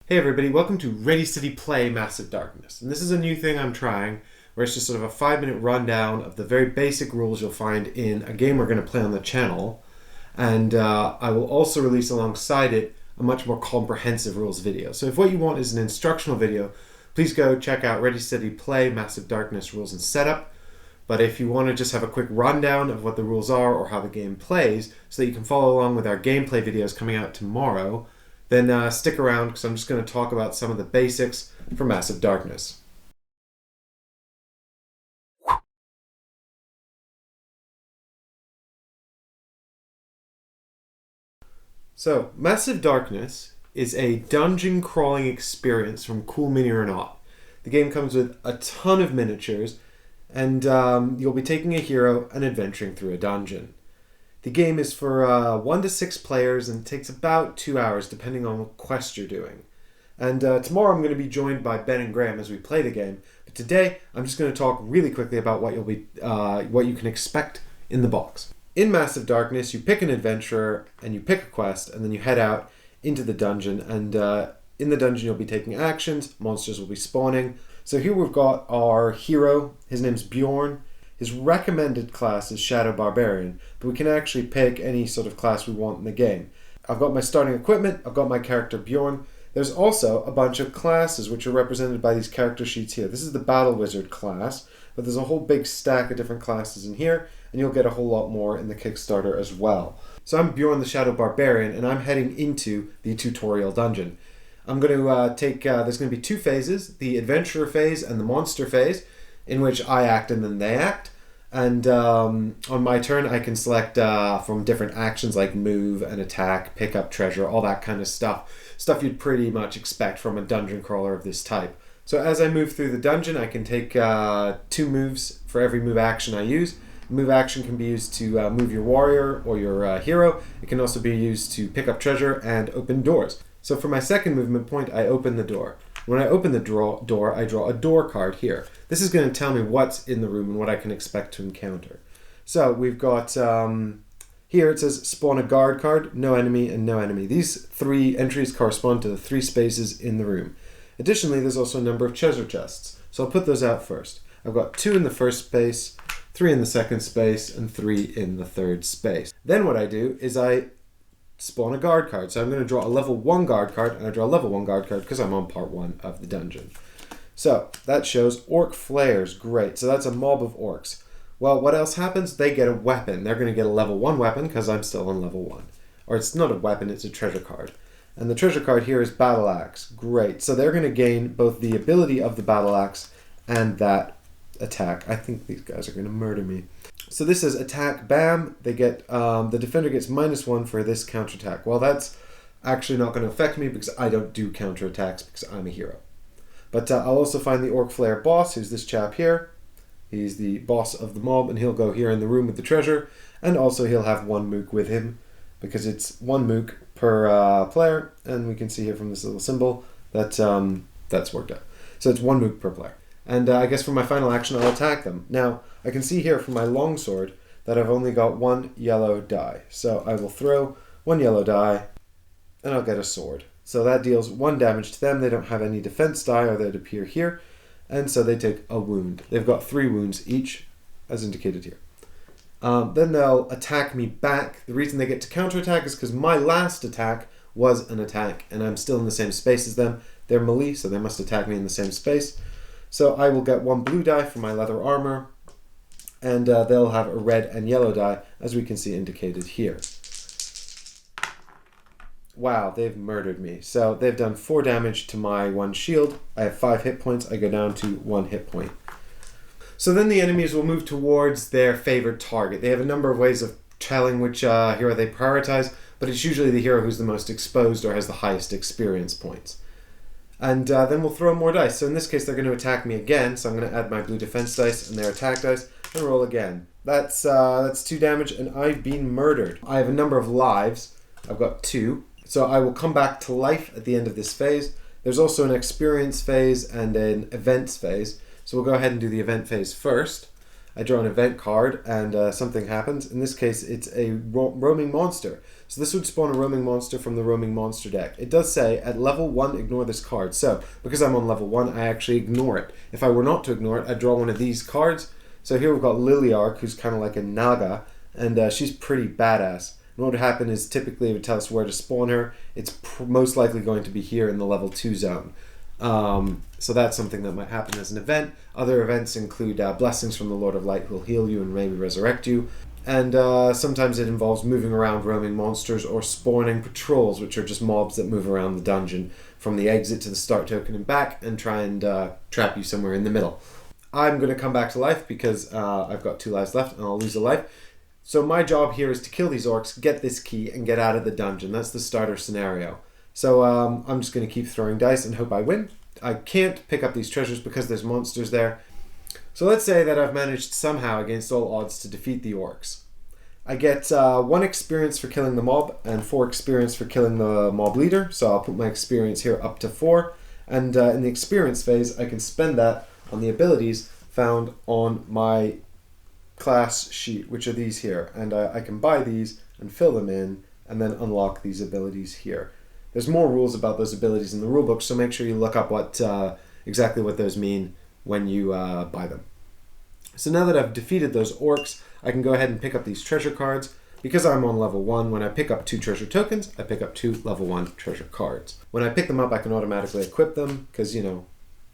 Hey everybody, welcome to Ready Steady Play Massive Darkness. And this is a new thing I'm trying, where it's just sort of a 5-minute rundown of the very basic rules you'll find in a game we're going to play on the channel. And I will also release alongside it a much more comprehensive rules video. So if what you want is an instructional video, please go check out Ready Steady Play Massive Darkness Rules and Setup. But if you want to just have a quick rundown of what the rules are or how the game plays, so that you can follow along with our gameplay videos coming out tomorrow, then stick around because I'm just going to talk about some of the basics for Massive Darkness. So, Massive Darkness is a dungeon crawling experience from Cool Mini or Not. The game comes with a ton of miniatures, and you'll be taking a hero and adventuring through a dungeon. The game is for 1 to 6 players and takes about 2 hours depending on what quest you're doing. And tomorrow I'm going to be joined by Ben and Graham as we play the game. But today I'm just going to talk really quickly about what you can expect in the box. In Massive Darkness, you pick an adventurer and you pick a quest, and then you head out into the dungeon. And in the dungeon you'll be taking actions. Monsters will be spawning. So here we've got our hero. His name's Bjorn. His recommended class is Shadow Barbarian, but we can actually pick any sort of class we want in the game. I've got my starting equipment, I've got my character Bjorn. There's also a bunch of classes which are represented by these character sheets here. This is the Battle Wizard class, but there's a whole big stack of different classes in here, and you'll get a whole lot more in the Kickstarter as well. So I'm Bjorn the Shadow Barbarian, and I'm heading into the tutorial dungeon. I'm going to there's going to be 2 phases, the Adventurer phase and the Monster phase, in which I act and then they act. And on my turn, I can select from different actions like move and attack, pick up treasure, all that kind of stuff. Stuff you'd pretty much expect from a dungeon crawler of this type. So as I move through the dungeon, I can take 2 moves for every move action I use. Move action can be used to move your warrior or your hero. It can also be used to pick up treasure and open doors. So for my second movement point, I open the door. When I open the door, I draw a door card here. This is going to tell me what's in the room and what I can expect to encounter. So we've got, here it says spawn a guard card, no enemy, and no enemy. These 3 entries correspond to the 3 spaces in the room. Additionally, there's also a number of treasure chests. So I'll put those out first. I've got 2 in the first space, 3 in the second space, and 3 in the third space. Then what I do is I spawn a guard card. So I'm going to draw a level 1 guard card, and I draw a level 1 guard card because I'm on part 1 of the dungeon. So that shows Orc Flares. Great. So that's a mob of orcs. Well, what else happens? They get a weapon. They're going to get a level 1 weapon because I'm still on level 1. Or it's not a weapon, it's a treasure card. And the treasure card here is Battle Axe. Great. So they're going to gain both the ability of the Battle Axe and that attack. I think these guys are going to murder me. So this is attack, bam. They get the defender gets -1 for this counterattack. Well, that's actually not going to affect me because I don't do counterattacks because I'm a hero. But I'll also find the Orb Flare Boss, who's this chap here. He's the boss of the mob, and he'll go here in the room with the treasure. And also he'll have 1 mook with him because it's 1 mook per player. And we can see here from this little symbol that that's worked out. So it's 1 mook per player. And I guess for my final action, I'll attack them. Now, I can see here from my longsword that I've only got 1 yellow die. So I will throw 1 yellow die, and I'll get a sword. So that deals 1 damage to them. They don't have any defense die, or they'd appear here. And so they take a wound. They've got 3 wounds each, as indicated here. Then they'll attack me back. The reason they get to counterattack is because my last attack was an attack, and I'm still in the same space as them. They're melee, so they must attack me in the same space. So I will get 1 blue die for my leather armor, and they'll have a red and yellow die, as we can see indicated here. Wow, they've murdered me. So they've done 4 damage to my 1 shield. I have 5 hit points. I go down to 1 hit point. So then the enemies will move towards their favored target. They have a number of ways of telling which hero they prioritize, but it's usually the hero who's the most exposed or has the highest experience points. And then we'll throw more dice. So in this case, they're going to attack me again. So I'm going to add my blue defense dice and their attack dice and roll again. That's 2 damage, and I've been murdered. I have a number of lives. I've got 2. So I will come back to life at the end of this phase. There's also an experience phase and an events phase. So we'll go ahead and do the event phase first. I draw an event card and something happens. In this case, it's a roaming monster. So this would spawn a roaming monster from the roaming monster deck. It does say at level 1 ignore this card. So because I'm on level 1, I actually ignore it. If I were not to ignore it, I'd draw one of these cards. So here we've got Liliark, who's kind of like a Naga, and she's pretty badass. And what would happen is typically it would tell us where to spawn her. It's most likely going to be here in the level 2 zone. So that's something that might happen as an event. Other events include blessings from the Lord of Light, who will heal you and maybe resurrect you. And sometimes it involves moving around roaming monsters or spawning patrols, which are just mobs that move around the dungeon from the exit to the start token and back and try and trap you somewhere in the middle. I'm going to come back to life because I've got 2 lives left and I'll lose a life. So my job here is to kill these orcs, get this key, and get out of the dungeon. That's the starter scenario. So I'm just going to keep throwing dice and hope I win. I can't pick up these treasures because there's monsters there. So let's say that I've managed somehow against all odds to defeat the orcs. I get 1 experience for killing the mob and 4 experience for killing the mob leader. So I'll put my experience here up to 4. And in the experience phase, I can spend that on the abilities found on my class sheet, which are these here. And I can buy these and fill them in and then unlock these abilities here. There's more rules about those abilities in the rulebook, so make sure you look up what exactly what those mean when you buy them. So now that I've defeated those orcs, I can go ahead and pick up these treasure cards. Because I'm on level 1, when I pick up 2 treasure tokens, I pick up 2 level 1 treasure cards. When I pick them up, I can automatically equip them, because, you know,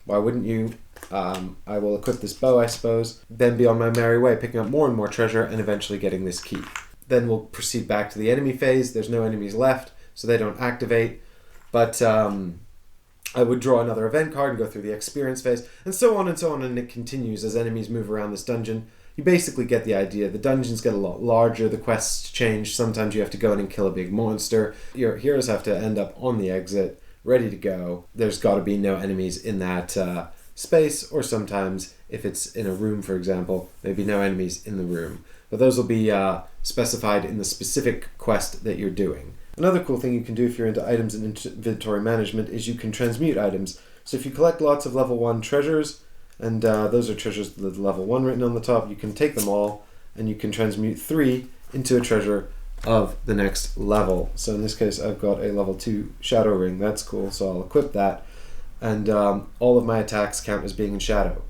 why wouldn't you? I will equip this bow, I suppose, then be on my merry way, picking up more and more treasure, and eventually getting this key. Then we'll proceed back to the enemy phase. There's no enemies left, so they don't activate. But I would draw another event card and go through the experience phase, and so on, and it continues as enemies move around this dungeon. You basically get the idea. The dungeons get a lot larger, the quests change. Sometimes you have to go in and kill a big monster. Your heroes have to end up on the exit, ready to go. There's got to be no enemies in that space, or sometimes if it's in a room, for example, maybe no enemies in the room. But those will be specified in the specific quest that you're doing. Another cool thing you can do if you're into items and inventory management is you can transmute items. So if you collect lots of level 1 treasures, and those are treasures with level 1 written on the top, you can take them all and you can transmute 3 into a treasure of the next level. So in this case I've got a level 2 shadow ring. That's cool, so I'll equip that, and all of my attacks count as being in shadow.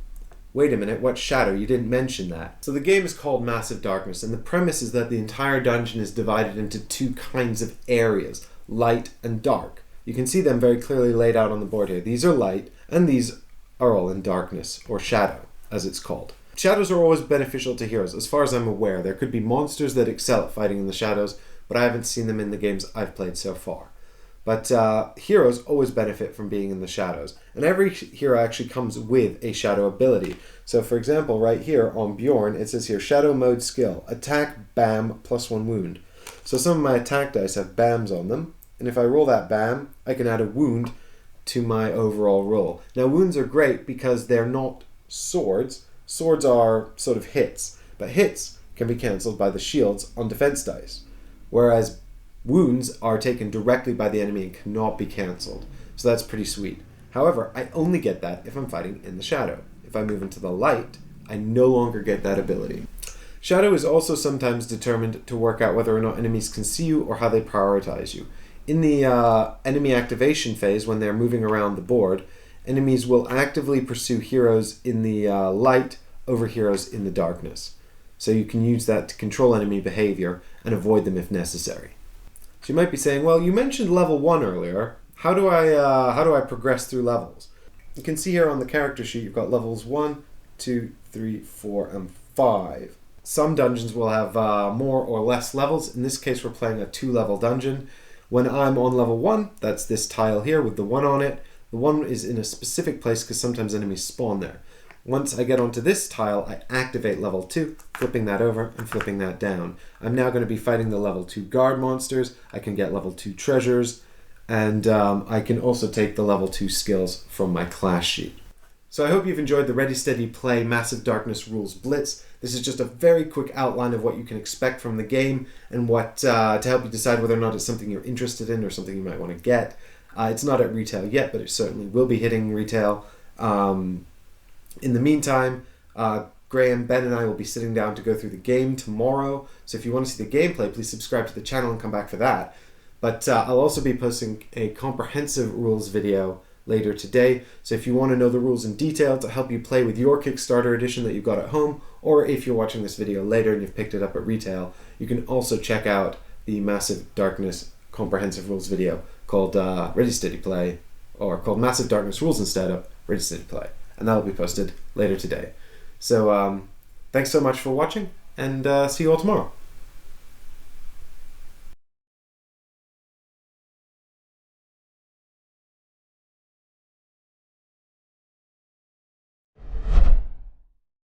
Wait a minute, what shadow? You didn't mention that. So the game is called Massive Darkness, and the premise is that the entire dungeon is divided into 2 kinds of areas, light and dark. You can see them very clearly laid out on the board here. These are light, and these are all in darkness, or shadow, as it's called. Shadows are always beneficial to heroes, as far as I'm aware. There could be monsters that excel at fighting in the shadows, but I haven't seen them in the games I've played so far. But heroes always benefit from being in the shadows. And every hero actually comes with a shadow ability. So for example, right here on Bjorn, it says here, Shadow Mode Skill, Attack BAM +1 wound. So some of my attack dice have BAMs on them. And if I roll that BAM, I can add a wound to my overall roll. Now wounds are great because they're not swords. Swords are sort of hits. But hits can be cancelled by the shields on defense dice. Whereas wounds are taken directly by the enemy and cannot be cancelled. So that's pretty sweet. However, I only get that if I'm fighting in the shadow. If I move into the light, I no longer get that ability. Shadow is also sometimes determined to work out whether or not enemies can see you or how they prioritize you. In the enemy activation phase, when they're moving around the board, enemies will actively pursue heroes in the light over heroes in the darkness. So you can use that to control enemy behavior and avoid them if necessary. So you might be saying, well, you mentioned level 1 earlier. How do I progress through levels? You can see here on the character sheet you've got levels 1, 2, 3, 4, and 5. Some dungeons will have more or less levels. In this case, we're playing a 2-level dungeon. When I'm on level 1, that's this tile here with the 1 on it. The 1 is in a specific place because sometimes enemies spawn there. Once I get onto this tile, I activate level 2, flipping that over and flipping that down. I'm now going to be fighting the level 2 guard monsters. I can get level 2 treasures, and I can also take the level 2 skills from my class sheet. So I hope you've enjoyed the Ready Steady Play Massive Darkness Rules Blitz. This is just a very quick outline of what you can expect from the game and what to help you decide whether or not it's something you're interested in or something you might want to get. It's not at retail yet, but it certainly will be hitting retail. In the meantime, Graham, Ben, and I will be sitting down to go through the game tomorrow. So if you want to see the gameplay, please subscribe to the channel and come back for that. But I'll also be posting a comprehensive rules video later today. So if you want to know the rules in detail to help you play with your Kickstarter edition that you've got at home, or if you're watching this video later and you've picked it up at retail, you can also check out the Massive Darkness comprehensive rules video called Ready Steady Play, or called Massive Darkness Rules instead of Ready Steady Play. And that will be posted later today. So thanks so much for watching, and see you all tomorrow.